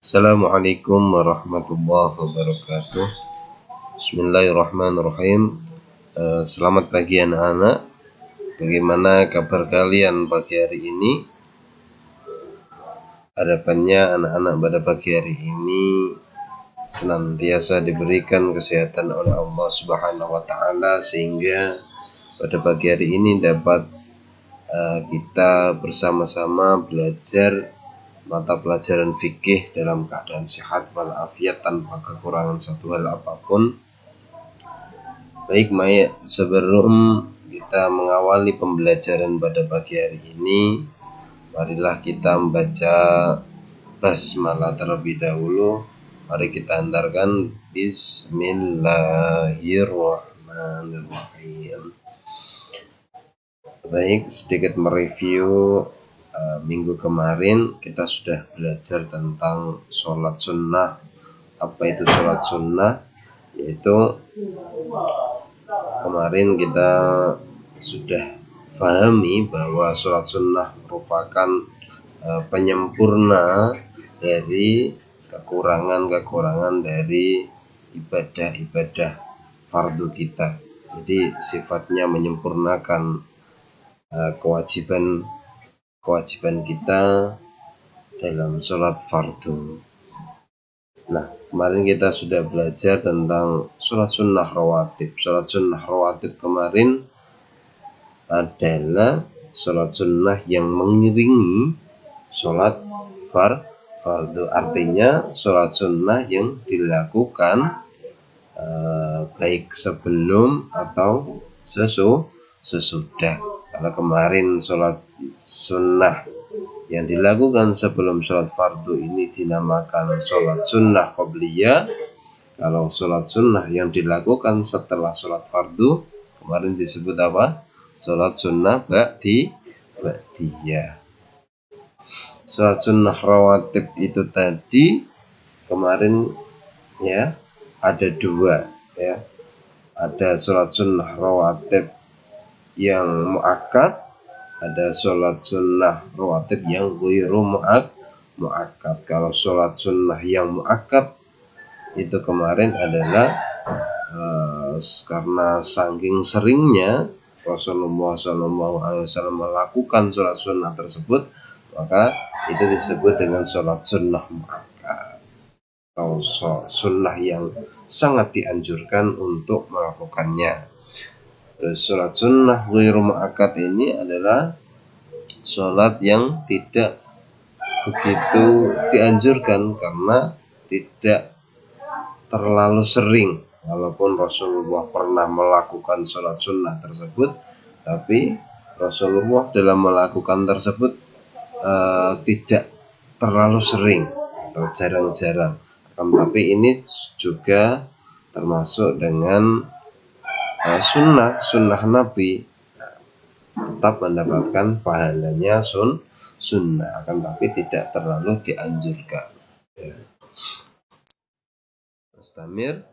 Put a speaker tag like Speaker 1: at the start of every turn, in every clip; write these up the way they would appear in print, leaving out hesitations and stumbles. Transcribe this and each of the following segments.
Speaker 1: Assalamualaikum warahmatullahi wabarakatuh. Bismillahirrahmanirrahim. Selamat pagi anak-anak. Bagaimana kabar kalian pagi hari ini? Harapannya anak-anak pada pagi hari ini senantiasa diberikan kesehatan oleh Allah Subhanahu wa taala sehingga pada pagi hari ini dapat kita bersama-sama belajar mata pelajaran fikih dalam keadaan sehat walafiat tanpa kekurangan satu hal apapun. Baik, sebelum kita mengawali pembelajaran pada pagi hari ini, marilah kita membaca basmalah terlebih dahulu. Mari kita antarkan Bismillahirrahmanirrahim. Baik, sedikit mereview minggu kemarin kita sudah belajar tentang sholat sunnah. Apa itu sholat sunnah? Yaitu kemarin kita sudah pahami bahwa sholat sunnah merupakan penyempurna dari kekurangan-kekurangan dari ibadah-ibadah fardu kita. Jadi sifatnya menyempurnakan kewajiban kita dalam sholat fardu. Nah, kemarin kita sudah belajar tentang sholat sunnah rawatib. Sholat sunnah rawatib kemarin adalah sholat sunnah yang mengiringi sholat fardu. Artinya sholat sunnah yang dilakukan baik sebelum atau sesudah. Kalau kemarin sholat sunnah yang dilakukan sebelum sholat fardu ini dinamakan sholat sunnah qobliyah. Kalau sholat sunnah yang dilakukan setelah sholat fardu kemarin disebut apa? Sholat sunnah ba'diyah. Sholat sunnah rawatib itu tadi kemarin ya ada dua ya. Ada sholat sunnah rawatib yang muakkad, ada sholat sunnah rawatib yang ghairu muakkad. Kalau sholat sunnah yang muakkad itu kemarin adalah karena saking seringnya Rasulullah SAW melakukan sholat sunnah tersebut, maka itu disebut dengan sholat sunnah muakkad atau sunnah yang sangat dianjurkan untuk melakukannya. Terus sholat sunnah ghairu muakkad ini adalah sholat yang tidak begitu dianjurkan karena tidak terlalu sering. Walaupun Rasulullah pernah melakukan sholat sunnah tersebut, tapi Rasulullah dalam melakukan tersebut tidak terlalu sering atau jarang-jarang. Tapi ini juga termasuk dengan sunnah Nabi, tetap mendapatkan pahalanya sunnah, akan tapi tidak terlalu dianjurkan. Mustamir.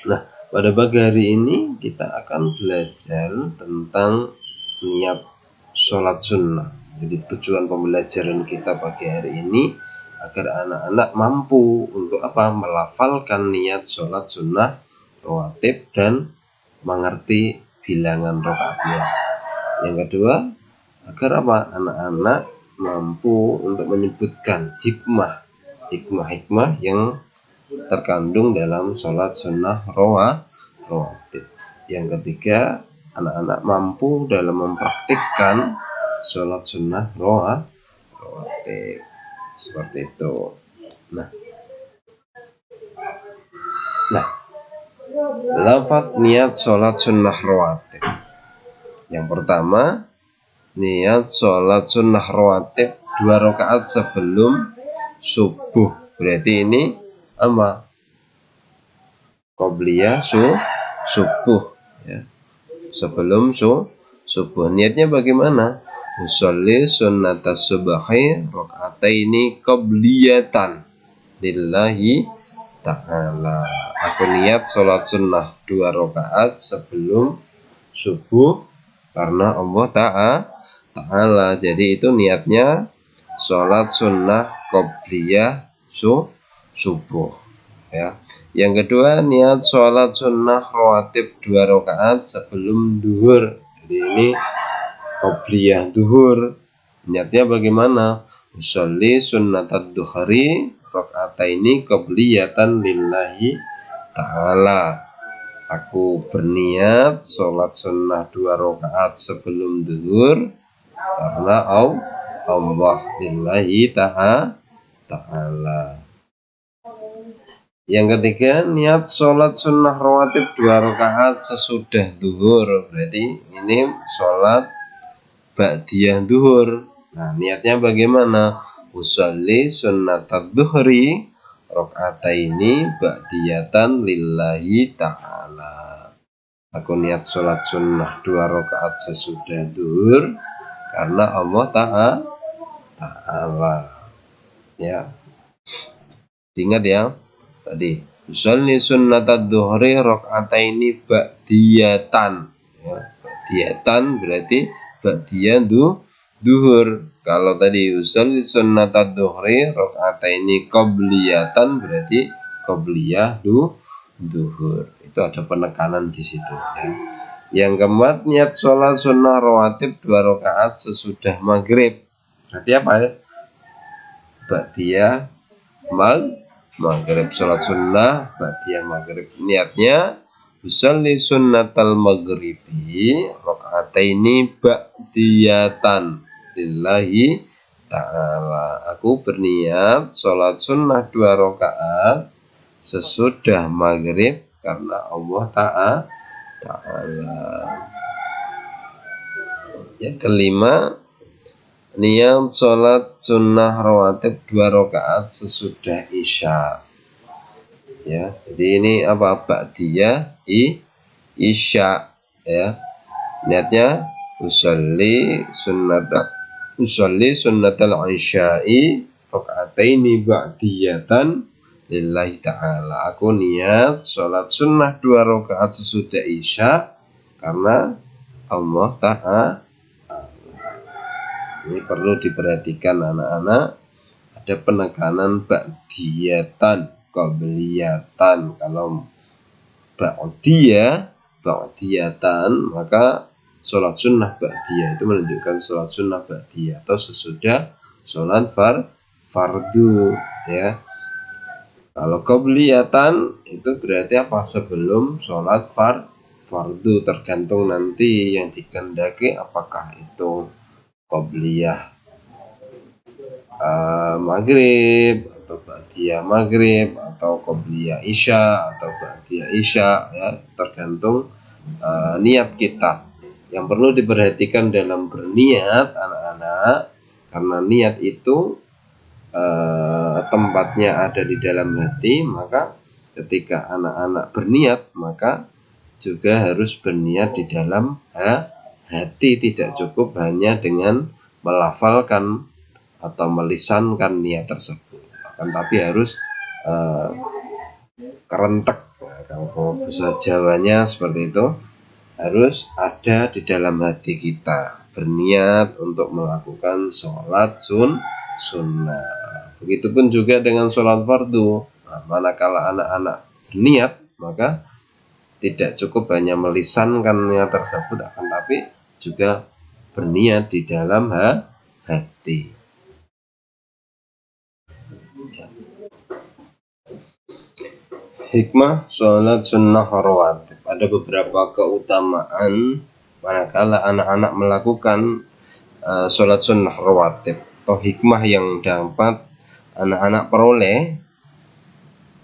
Speaker 1: Nah, pada pagi hari ini kita akan belajar tentang niat sholat sunnah. Jadi tujuan pembelajaran kita pagi hari ini agar anak-anak mampu untuk melafalkan niat sholat sunnah rawatib dan mengerti bilangan rakaatnya. Yang kedua, agar anak-anak mampu untuk menyebutkan hikmah yang terkandung dalam sholat sunnah rawatib. Yang ketiga, anak-anak mampu dalam mempraktikkan sholat sunnah rawatib. Seperti itu. Nah, lafaz niat sholat sunnah rawatib. Yang pertama, niat sholat sunnah rawatib 2 rakaat sebelum subuh. Berarti ini apa? Qobliyah subuh ya. Sebelum subuh. Niatnya bagaimana? Usolli sunnatas subhi rakaataini qobliyatan lillahi ta'ala. Aku niat sholat sunnah 2 rakaat sebelum subuh karena Allah ta'ala. Jadi itu niatnya sholat sunnah qobliyah subuh ya. Yang kedua, niat sholat sunnah rawatib 2 rakaat sebelum duhur. Jadi ini qobliyah duhur. Niatnya bagaimana? Usolli sunnatad duhri rakaataini qobliyatan lillahi ta'ala. Aku berniat sholat sunnah 2 rakaat sebelum duhur karena Allah lillahi ta'ala. Yang ketiga, niat sholat sunnah rawatib 2 rakaat sesudah duhur. Berarti ini sholat ba'diyah duhur. Nah, niatnya bagaimana? Usolli sunnatad duhri rakaataini ba'diyatan lillahi ta'ala. Aku niat sholat sunnah 2 rakaat sesudah duhur karena Allah ta'ala. Ya, ingat ya tadi, usolli sunnatad duhri rakaataini ba'diyatan. Ya, ba'diyatan berarti ba'diyah duhur. Kalau tadi usolli sunnatad duhri rakaataini qobliyatan berarti qobliyah duhur. Itu ada penekanan di situ ya. Yang keempat, niat sholat sunnah rawatib 2 rakaat sesudah maghrib. Berarti apa ya? Ba'diyah maghrib, sholat sunnah ba'diyah maghrib. Niatnya usolli sunnatal maghribi rakaataini ba'diyatan lillahi ta'ala. Aku berniat sholat sunnah 2 rakaat sesudah maghrib karena Allah ta'ala. Yang kelima, niat sholat sunnah rawatib 2 rakaat sesudah isya. Ya, jadi ini apa? Ba'diyah isya ya. Niatnya usolli sunnatal isya'i rakaataini ba'diyatan lillahi ta'ala. Aku niat sholat sunnah 2 rakaat sesudah isya karena Allah ta'ala. Ini perlu diperhatikan anak-anak, ada penekanan ba'diyatan, qobliyatan. Kalau ba'diyatan maka sholat sunnah ba'diyah itu menunjukkan sholat sunnah ba'diyah atau sesudah sholat fardu ya. Kalau qobliyatan itu berarti apa? Sebelum sholat fardu, tergantung nanti yang dikehendaki apakah itu qobliyah maghrib atau ba'diyah maghrib atau qobliyah isya atau ba'diyah isya ya, tergantung niat kita. Yang perlu diperhatikan dalam berniat anak-anak, karena niat itu tempatnya ada di dalam hati, maka ketika anak-anak berniat maka juga harus berniat di dalam hati. Tidak cukup hanya dengan melafalkan atau melisankan niat tersebut, akan tapi harus kerentek. Nah, kalau bahasa Jawanya seperti itu, harus ada di dalam hati kita, berniat untuk melakukan sholat sunnah. Begitupun juga dengan sholat fardu. Nah, manakala anak-anak berniat, maka tidak cukup hanya melisankan niat tersebut, akan tapi juga berniat di dalam hati. Hikmah sholat sunnah rawatib. Ada beberapa keutamaan manakala anak-anak melakukan sholat sunnah rawatib, atau hikmah yang dapat anak-anak peroleh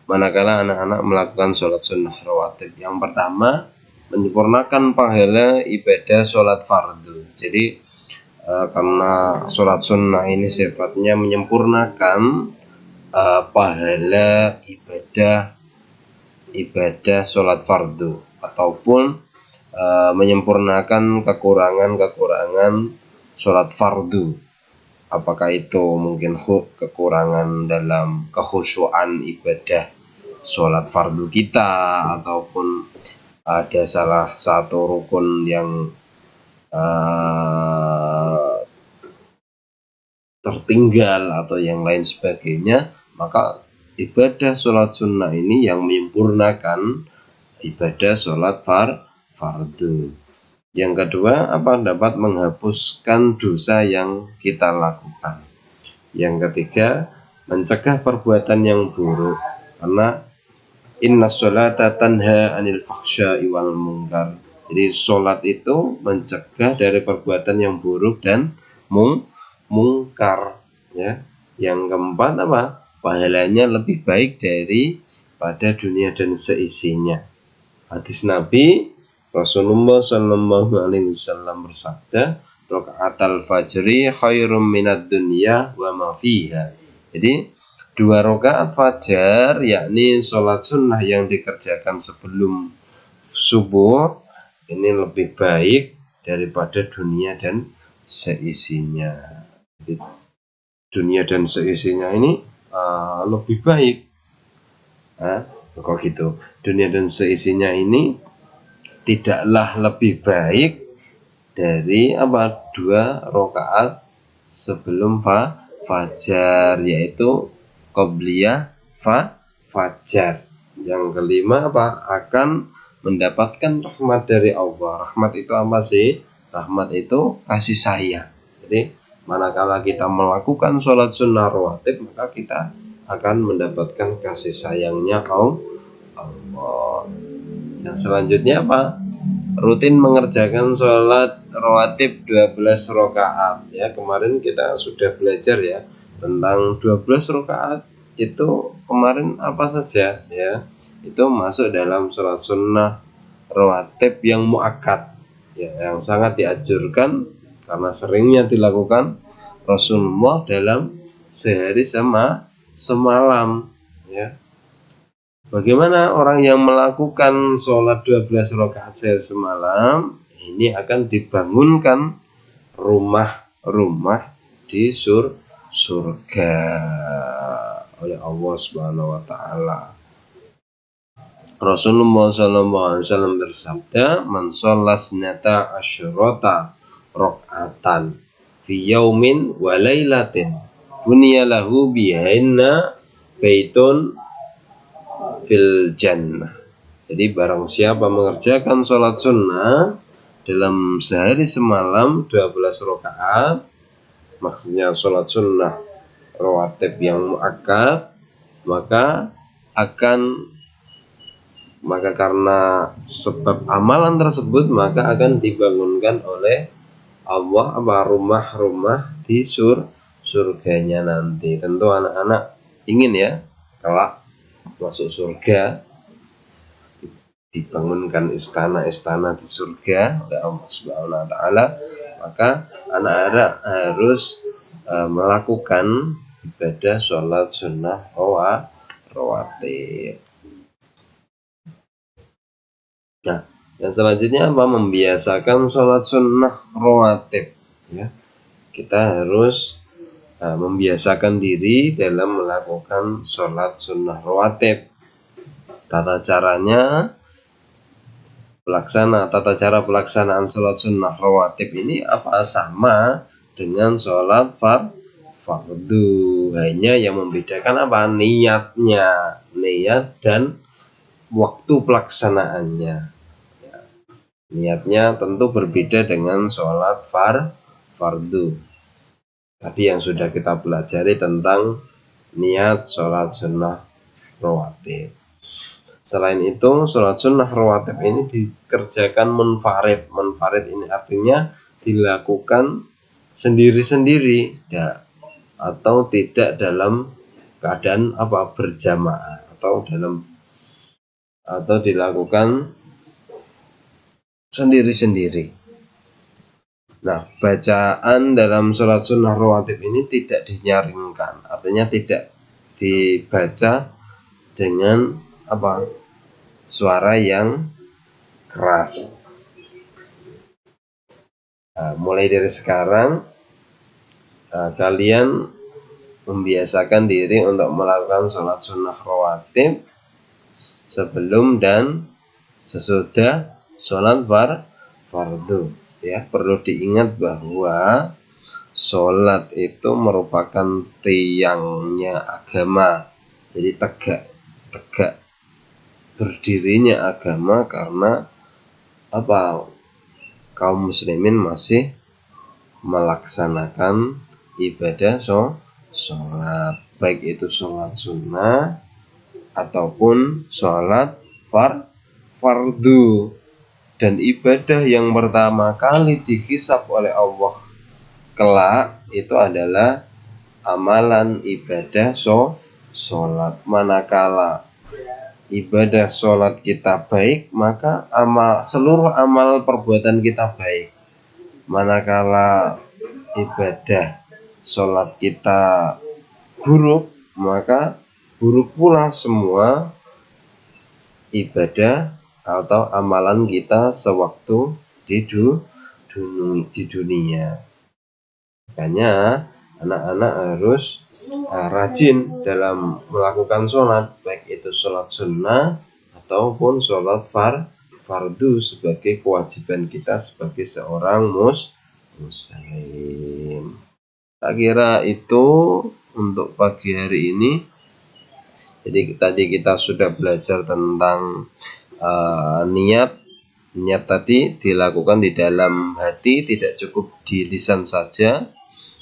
Speaker 1: manakala anak-anak melakukan sholat sunnah rawatib. Yang pertama, menyempurnakan pahala ibadah sholat fardu. Jadi karena sholat sunnah ini sifatnya menyempurnakan pahala ibadah sholat fardu, ataupun menyempurnakan kekurangan sholat fardu. Apakah itu mungkin kekurangan dalam kekhusyuan ibadah sholat fardu kita, ataupun ada salah satu rukun yang tertinggal atau yang lain sebagainya, Maka ibadah sholat sunnah ini yang menyempurnakan ibadah sholat fardu. Yang kedua, dapat menghapuskan dosa yang kita lakukan. Yang ketiga, mencegah perbuatan yang buruk, karena inna sholata tanha anil fahsya'i wal munkar. Jadi sholat itu mencegah dari perbuatan yang buruk dan mungkar, ya. Yang keempat, pahalanya lebih baik daripada dunia dan seisinya. Hadis Nabi Rasulullah Shallallahu Alaihi Wasallam bersabda, "Rakaatul fajri khairum minad dunya wa ma fiha." Jadi 2 rakaat fajar, yakni sholat sunnah yang dikerjakan sebelum subuh, ini lebih baik daripada dunia dan seisinya. Jadi, dunia dan seisinya ini lebih baik. Kok gitu? Dunia dan seisinya ini tidaklah lebih baik dari 2 rakaat sebelum fajar, yaitu qobliyah fajar. Yang kelima, akan mendapatkan rahmat dari Allah. Rahmat itu apa sih? Rahmat itu kasih sayang. Jadi manakala kita melakukan sholat sunnah rawatib, maka kita akan mendapatkan kasih sayangnya Allah. Yang selanjutnya rutin mengerjakan sholat rawatib 12 rakaat, ya. Kemarin kita sudah belajar, ya, tentang 12 rakaat itu kemarin apa saja, ya. Itu masuk dalam sholat sunnah rawatib yang muakkad, ya, yang sangat dianjurkan karena seringnya dilakukan Rasulullah dalam sehari semalam, ya. Bagaimana orang yang melakukan sholat 12 rakaat sehari semalam, ini akan dibangunkan rumah-rumah di surga oleh Allah Subhanahu wa taala. Rasulullah SAW bersabda, "Man shollas nata asyrota rakaatan fi yaumin wa lailatin bunya lahu bihinna baitun fil jannah." Jadi barang siapa mengerjakan sholat sunnah dalam sehari semalam 12 rakaat, maksudnya sholat sunnah rawatib yang muakkad, maka karena sebab amalan tersebut, maka akan dibangunkan oleh Allah rumah-rumah di surganya nanti. Tentu anak-anak ingin, ya, kelak masuk surga, dibangunkan istana-istana di surga oleh Allah Subhanahu wa taala. Maka anak-anak harus melakukan ibadah sholat sunnah rawatib. Nah, yang selanjutnya membiasakan sholat sunnah rawatib, ya. Kita harus membiasakan diri dalam melakukan sholat sunnah rawatib. Tata cara pelaksanaan sholat sunnah rawatib ini sama dengan sholat fardu, hanya yang membedakan niat dan waktu pelaksanaannya. Niatnya tentu berbeda dengan sholat fardu. Tadi yang sudah kita pelajari tentang niat sholat sunnah rawatib. Selain itu, sholat sunnah rawatib ini dikerjakan munfarid. Munfarid ini artinya dilakukan sendiri-sendiri, ya, atau tidak dalam keadaan berjamaah, atau dilakukan sendiri-sendiri. Nah, bacaan dalam sholat sunnah rawatib ini tidak dinyaringkan, artinya tidak dibaca dengan suara yang keras. Mulai dari sekarang kalian membiasakan diri untuk melakukan sholat sunnah rawatib sebelum dan sesudah sholat fardu, ya. Perlu diingat bahwa sholat itu merupakan tiangnya agama. Jadi tegak berdirinya agama karena apa? Kaum muslimin masih melaksanakan ibadah sholat, baik itu sholat sunnah ataupun sholat fardu. Dan ibadah yang pertama kali dihisab oleh Allah kelak itu adalah amalan ibadah sholat. Manakala ibadah sholat kita baik, maka seluruh amal perbuatan kita baik. Manakala ibadah sholat kita buruk, maka buruk pula semua ibadah atau amalan kita sewaktu di dunia. Makanya anak-anak harus rajin dalam melakukan sholat, baik itu sholat sunnah ataupun sholat fardu sebagai kewajiban kita sebagai seorang muslim. Tak kira itu untuk pagi hari ini. Jadi tadi kita sudah belajar tentang niat tadi dilakukan di dalam hati, tidak cukup di lisan saja.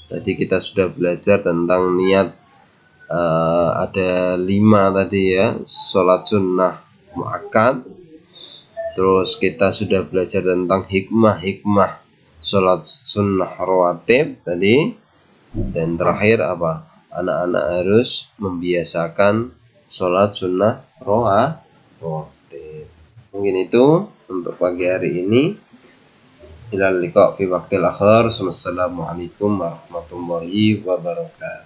Speaker 1: Tadi kita sudah belajar tentang niat ada 5 tadi ya, sholat sunnah muakkad. Terus kita sudah belajar tentang hikmah sholat sunnah rawatib tadi. Dan terakhir apa? Anak-anak harus membiasakan sholat sunnah rawatib. Mungkin itu untuk pagi hari ini. Ilal liqa fi waqtil akhir. Wassalamualaikum warahmatullahi wabarakatuh.